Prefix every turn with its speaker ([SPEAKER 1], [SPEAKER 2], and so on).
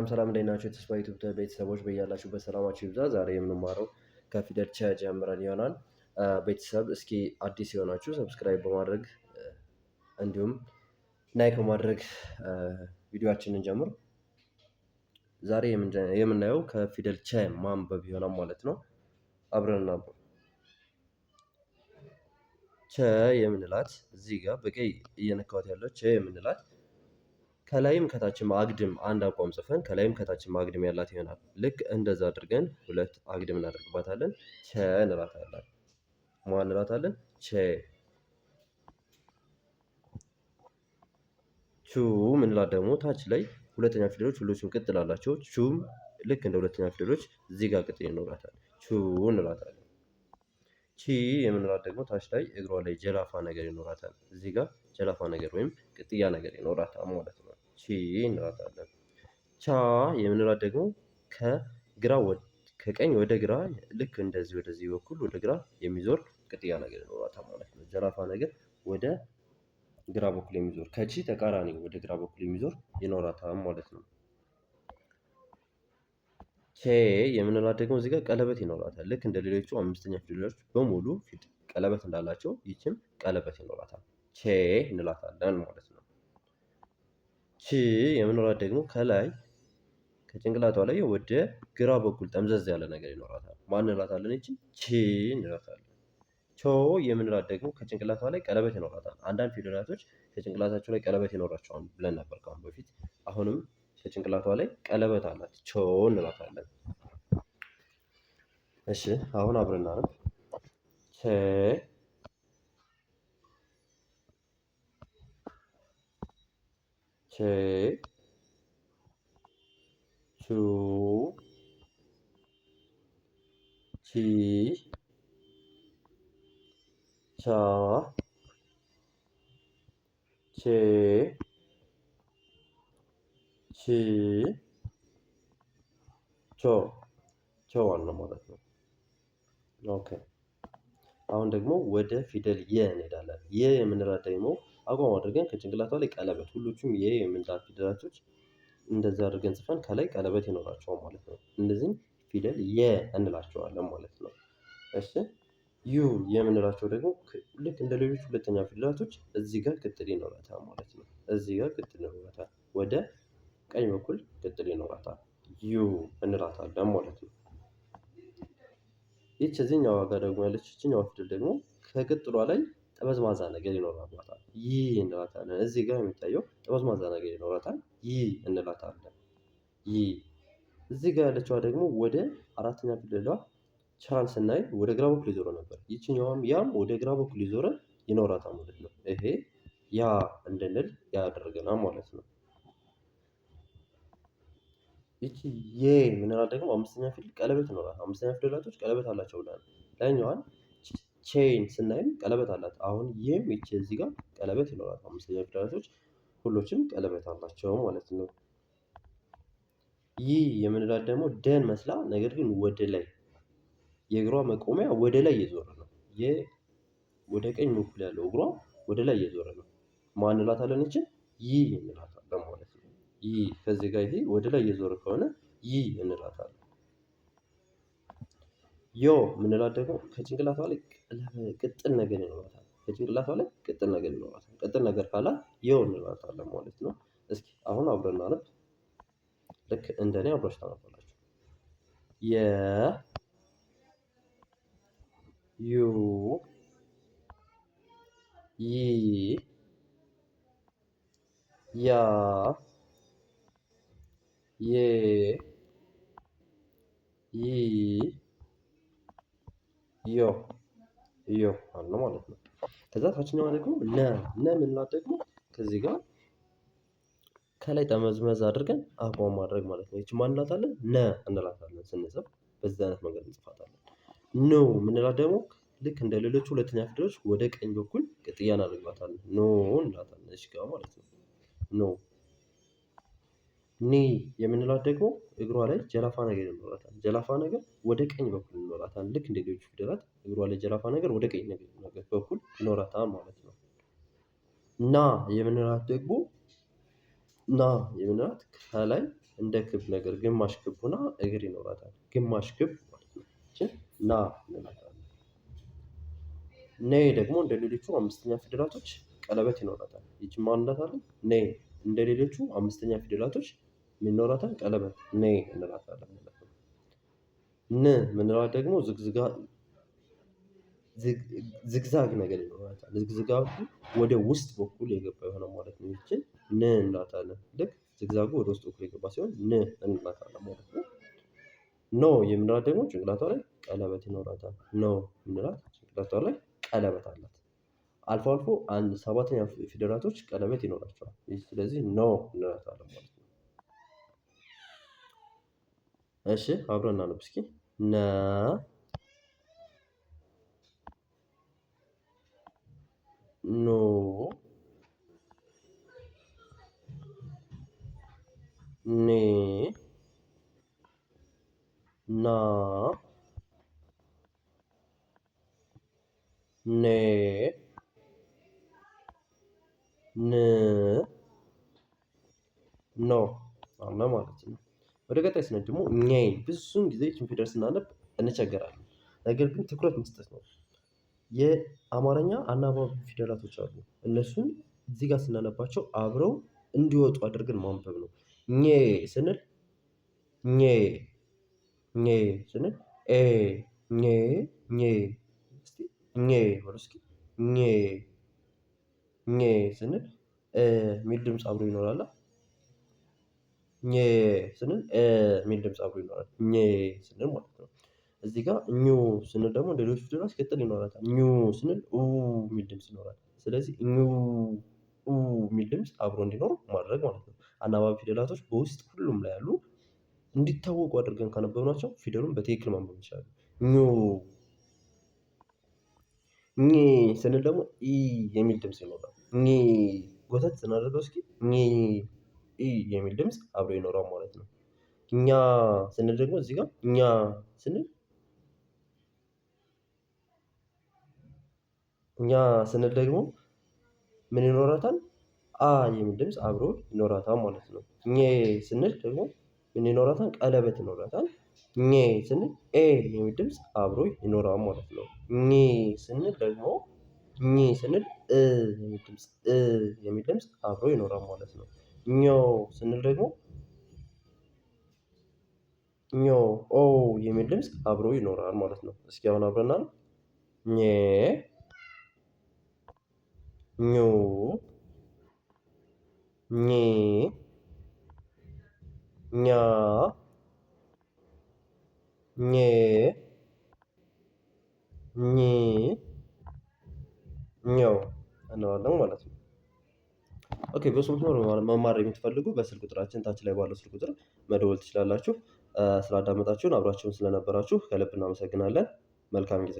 [SPEAKER 1] ሰላም እንዴት ናችሁ? የተስፋ ዩቲዩብ ቤተሰቦች በያላችሁበት ሰላማችሁ ይብዛ። ዛሬ የምንማረው ከፊደል ቸ ጀምረን ይሆናል። ቤተሰብ እስኪ አዲስ የሆናችሁ ሰብስክራይብ በማድረግ እንዲሁም ላይክ በማድረግ ቪዲዮአችንን ጀምር። ዛሬ የምናየው ከፊደል ቸ ማንበብ ይሆናል ማለት ነው። አብረን እናንብብ። ቸ የምንላት እዚህ ጋር በቀይ እየነካሁት ያለው ቸ የምንላት ከላይም ከታችም አግድም አንድ አቋም ጽፈን ከላይም ከታችም አግድም ያላት ይሆናል። ልክ እንደዛ አድርገን ሁለት አግድም እናደርግባታለን። ቸ እንላታለን። ማን እንላታለን? ቸ። ቹ ምንላት ደግሞ ታች ላይ ሁለተኛ ፊደሎች ሁሎችም ቅጥል አላቸው። ቹም ልክ እንደ ሁለተኛ ፊደሎች እዚህ ጋር ቅጥል ይኖራታል። ቹ እንላታለን። ቺ የምንላት ደግሞ ታች ላይ እግሯ ላይ ጀላፋ ነገር ይኖራታል። እዚህ ጋር ጀላፋ ነገር ወይም ቅጥያ ነገር ይኖራታል ማለት ነው። ቺ እንላታለን። ቻ የምንላት ደግሞ ከቀኝ ወደ ግራ ልክ እንደዚህ ወደዚህ በኩል ወደ ግራ የሚዞር ቅጥያ ነገር ይኖራታል ማለት ነው። ጀላፋ ነገር ወደ ግራ በኩል የሚዞር ከቺ ተቃራኒ ወደ ግራ በኩል የሚዞር ይኖራታል ማለት ነው። ቼ የምንላት ደግሞ እዚህ ጋር ቀለበት ይኖራታል። ልክ እንደ ሌሎቹ አምስተኛ ፊደሎች በሙሉ ፊት ቀለበት እንዳላቸው ይችም ቀለበት ይኖራታል። ቼ እንላታለን ማለት ነው። ቺ የምንላት ደግሞ ከላይ ከጭንቅላቷ ላይ ወደ ግራ በኩል ጠምዘዝ ያለ ነገር ይኖራታል። ማን እንላታለን? ይቺ ቺ እንላታለን። ቾ የምንላት ደግሞ ከጭንቅላቷ ላይ ቀለበት ይኖራታል። አንዳንድ ፊደላቶች ከጭንቅላታቸው ላይ ቀለበት ይኖራቸዋል ብለን ነበር ከአሁን በፊት። አሁንም ከጭንቅላቷ ላይ ቀለበት አላት። ቾ እንላታለን። እሺ አሁን አብረን እናነብ። ቸ ቼ ቹ ቺ ቻ ቼ ቺ ቾ ቾ ዋናው ማለት ነው። ኦኬ አሁን ደግሞ ወደ ፊደል የ እንሄዳለን። የ የምንላት ደግሞ አቋም አድርገን ከጭንቅላቷ ላይ ቀለበት ሁሎቹም የ የምንላት ፊደላቶች እንደዛ አድርገን ጽፈን ከላይ ቀለበት ይኖራቸዋል ማለት ነው። እነዚህም ፊደል የ እንላቸዋለን ማለት ነው። እሺ ዩ የምንላቸው ደግሞ ልክ እንደ ሌሎች ሁለተኛ ፊደላቶች እዚህ ጋር ቅጥል ይኖራታል ማለት ነው። እዚህ ጋር ቅጥል ይኖራታል። ወደ ቀኝ በኩል ቅጥል ይኖራታል። ዩ እንላታለን ማለት ነው። ይህች እዚህኛዋ ጋር ደግሞ ያለች ይችኛዋ ፊደል ደግሞ ከቅጥሏ ላይ ጠመዝማዛ ነገር ይኖራታል። ይ እንላታለን። እዚህ ጋር የሚታየው ጠመዝማዛ ነገር ይኖራታል። ይ እንላታለን። ይ እዚህ ጋር ያለችዋ ደግሞ ወደ አራተኛ ፊደሏ ቻን ስናይ ወደ ግራ በኩል ይዞረ ነበር። ይችኛዋም ያም ወደ ግራ በኩል ይዞረ ይኖራታል ማለት ነው። ይሄ ያ እንድንል ያደርገናል ማለት ነው። ይቺ የ ምንላት ደግሞ አምስተኛ ፊደል ቀለበት ይኖራታል። አምስተኛ ፊደላቶች ቀለበት አላቸው ብለናል። ላይኛዋን ቼን ስናይም ቀለበት አላት። አሁን ይህም ይቺ እዚህ ጋር ቀለበት ይኖራታል። አምስተኛ ፊደላቶች ሁሎችም ቀለበት አላቸው ማለት ነው። ይህ የምንላት ደግሞ ደን መስላ ነገር ግን ወደ ላይ የእግሯ መቆሚያ ወደ ላይ እየዞረ ነው። ወደ ቀኝ በኩል ያለው እግሯ ወደ ላይ እየዞረ ነው። ማን እንላታለን? ይችን ይ እንላታለን ማለት ነው። ይ ከዚህ ጋር ይሄ ወደ ላይ እየዞረ ከሆነ ይ እንላታለን። ዮ ምንላት ደግሞ ከጭንቅላቷ ላይ ቅጥል ነገር ይኖራታል። ከጭንቅላቷ ላይ ቅጥል ነገር ይኖራታል። ቅጥል ነገር ካላት ዮ እንላታለን ማለት ነው። እስኪ አሁን አብረን እናነብ። ልክ እንደኔ አብራችሁ ታነባላችሁ። የ ዩ ይ ያ ዬ ይ ዮ ዮ አለ ማለት ነው። ከዛ ታችኛዋ ደግሞ ነ ምንላት ደግሞ ከዚህ ጋር ከላይ ጠመዝመዝ አድርገን አቋም ማድረግ ማለት ነው። ይቺ ማን እንላታለን? ነ እንላታለን። ስንጽፍ በዚህ አይነት መንገድ እንጽፋታለን። ኖ ምንላት ደግሞ ልክ እንደ ሌሎቹ ሁለተኛ ፊደሎች ወደ ቀኝ በኩል ቅጥያ እናደርግባታለን። ኖ እንላታለን እዚህ ጋር ማለት ነው። ኖ ኒ የምንላት ደግሞ እግሯ ላይ ጀላፋ ነገር ይኖራታል። ጀላፋ ነገር ወደ ቀኝ በኩል ይኖራታል። ልክ እንደ ሌሎቹ ፊደላት እግሯ ላይ ጀላፋ ነገር ወደ ቀኝ በኩል ይኖራታል ማለት ነው። ና የምንላት ደግሞ ከላይ እንደ ክብ ነገር ግማሽ ክብ ሆና እግር ይኖራታል። ግማሽ ክብ ማለት ነው። ይቺን ና እንላታለን። ኔ ደግሞ እንደ ሌሎቹ አምስተኛ ፊደላቶች ቀለበት ይኖራታል። ይቺን ማን እንላታለን? ኔ። እንደ ሌሎቹ አምስተኛ ፊደላቶች ምን ይኖራታል? ቀለበት ኔ እንላታለን ማለት ነው። ን ምንላት ደግሞ ዝግዛግ ነገር ይኖራታል። ዝግዛጉ ወደ ውስጥ በኩል የገባ ይሆናል ማለት ነው። ይቺን ን እንላታለን። ልክ ዝግዛጉ ወደ ውስጥ በኩል የገባ ሲሆን ን እንላታለን ማለት ነው። ኖ የምንላት ደግሞ ጭንቅላቷ ላይ ቀለበት ይኖራታል። ኖ የምንላት ጭንቅላቷ ላይ ቀለበት አላት። አልፎ አልፎ አንድ ሰባተኛ ፊደላቶች ቀለበት ይኖራቸዋል። ስለዚህ ኖ እንላታለን ማለት ነው። እሺ አብረን እናነብ እስኪ ነ ኖ ኔ ና ኔ ን ኖ አለ ማለት ነው። ወደ ቀጣይ ስንሄድ ደግሞ ኘ ብዙውን ጊዜ ይህችን ፊደል ስናነብ እንቸገራለን። ነገር ግን ትኩረት መስጠት ነው። የአማርኛ አናባቢ ፊደላቶች አሉ። እነሱን እዚህ ጋር ስናነባቸው አብረው እንዲወጡ አድርገን ማንበብ ነው። ኘ ስንል ኘ ኘ ስንል ኤ ኘ ኘ እስቲ ኘ በሉ እስኪ ኘ ኘ ስንል ሚል ድምፅ አብሮ ይኖራል። ኘ ስንል ሚል ድምፅ አብሮ ይኖራል። ኘ ስንል ማለት ነው። እዚህ ጋር ኙ ስንል ደግሞ ሌሎች ፊደላት ቅጥል ይኖራታል። ኙ ስንል ኡ ሚል ድምፅ ይኖራል። ስለዚህ ኙ ኡ ሚል ድምፅ አብሮ እንዲኖር ማድረግ ማለት ነው። አናባቢ ፊደላቶች በውስጥ ሁሉም ላይ ያሉ እንዲታወቁ አድርገን ካነበብናቸው ፊደሉን በትክክል ማንበብ እንችላለን። ኙ ኚ ስንል ደግሞ ኢ የሚል ድምፅ ይኖራል። ኚ ጎተት ስናደርገው እስኪ ኚ ኢ የሚል ድምፅ አብሮ ይኖረዋል ማለት ነው። እኛ ስንል ደግሞ እዚህ ጋር እኛ ስንል እኛ ስንል ደግሞ ምን ይኖራታል? አ የሚል ድምፅ አብሮ ይኖራታል ማለት ነው። ኘ ስንል ደግሞ ምን ይኖራታል? ቀለበት ይኖራታል። ኘ ስንል ኤ የሚል ድምፅ አብሮ ይኖረዋል ማለት ነው። ኚ ስንል ደግሞ ኚ ስንል የሚል ድምፅ አብሮ ይኖራል ማለት ነው። ኞ ስንል ደግሞ ኞ ኦ የሚል ድምፅ አብሮ ይኖራል ማለት ነው። እስኪ አሁን አብረን እናንብ። ኘ ኞ ኜ ኛ ኜ ኚ ኘው እንለዋለን ማለት ነው። ኦኬ በሱ መስመር መማር የምትፈልጉ በስልክ ቁጥራችን ታች ላይ ባለው ስልክ ቁጥር መደወል ትችላላችሁ። ስላዳመጣችሁን አብራችሁን ስለነበራችሁ ከልብ እናመሰግናለን። መልካም ጊዜ